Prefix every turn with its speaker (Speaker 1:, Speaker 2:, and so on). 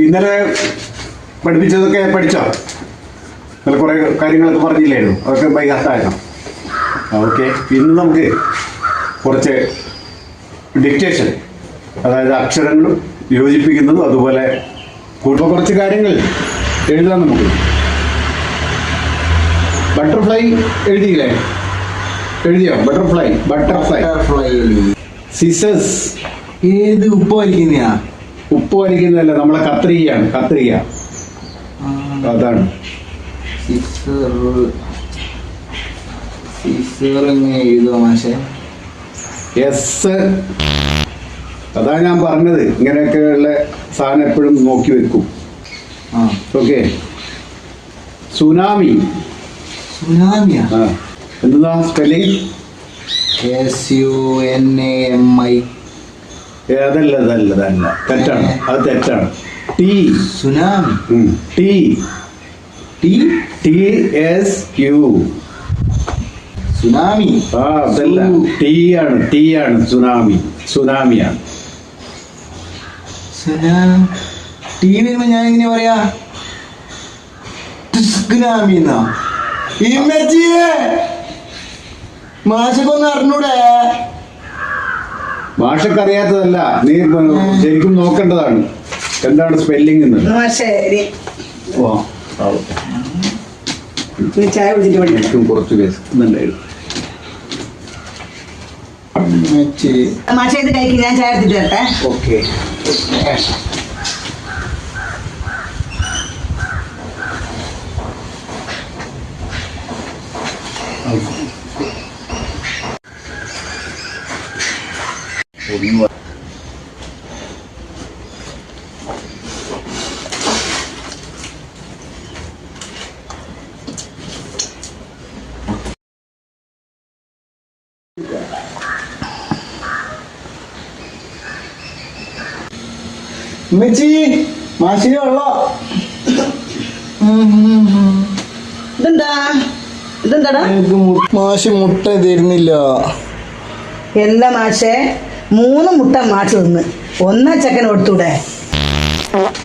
Speaker 1: ഇന്നലെ പഠിപ്പിച്ചതൊക്കെ പഠിച്ചോ? ഇന്നലെ കുറേ കാര്യങ്ങളൊക്കെ പറഞ്ഞില്ലായിരുന്നു, അതൊക്കെ ബൈഹാർട്ടായിരുന്നു. ഓക്കെ, ഇന്ന് നമുക്ക് കുറച്ച് ഡിക്റ്റേഷൻ, അതായത് അക്ഷരങ്ങളും യോജിപ്പിക്കുന്നതും അതുപോലെ കുറച്ച് കാര്യങ്ങൾ എഴുതാൻ നമുക്ക്. ബട്ടർഫ്ലൈ എഴുതിയില്ലേ? എഴുതിയോ? Butterfly scissors.
Speaker 2: ഏത് ഉപ്പ് വലിക്കുന്നയാ?
Speaker 1: ഉപ്പ് വലിക്കുന്നതല്ല, നമ്മളെ കത്രികയാണ്. കത്രിക അതാണ്.
Speaker 2: എഴുതുക മാഷെ.
Speaker 1: യെസ്, അതാ ഞാൻ പറഞ്ഞത്. ഇങ്ങനെയൊക്കെയുള്ള സാധനം എപ്പോഴും നോക്കി വെക്കും. ഓക്കെ. സുനാമി.
Speaker 2: സുനാമിയാ?
Speaker 1: എന്താ സ്പെല്ലിംഗ്?
Speaker 2: SUNAMI.
Speaker 1: അതല്ല, തെറ്റാണ്. അത് തെറ്റാണ്. ടി.
Speaker 2: സുനാമി.
Speaker 1: TSU.
Speaker 2: സുനാമി.
Speaker 1: അതല്ല, ടി ആണ്. സുനാമിയാണ്.
Speaker 2: ടി വരുമ്പോ ഞാൻ എങ്ങനെ പറയാ? മാഷക്കൊന്നും അറിഞ്ഞൂടെ?
Speaker 1: ഭാഷക്ക് അറിയാത്തതല്ല, നീ ശരിക്കും നോക്കേണ്ടതാണ് എന്താണ് സ്പെല്ലിംഗ് എന്ന്.
Speaker 3: ചായ കുടിച്ചിട്ട് പഠിക്കും.
Speaker 1: കുറച്ച് കേസുണ്ടായിരുന്നു.
Speaker 3: മാഷ ഇത് കഴിക്കും, ഞാൻ ചായ എടുത്തിട്ട് വരട്ടെ.
Speaker 1: ഓക്കെ.
Speaker 2: മാഷിന് വെള്ളം.
Speaker 3: ഇതെന്താടാ?
Speaker 2: മാഷ് മുട്ട തരുന്നില്ല.
Speaker 3: എല്ലാ മാഷേ 3 മുട്ട മാഷ് തിന്ന്, 1 ചക്കന് കൊടുത്തൂടെ?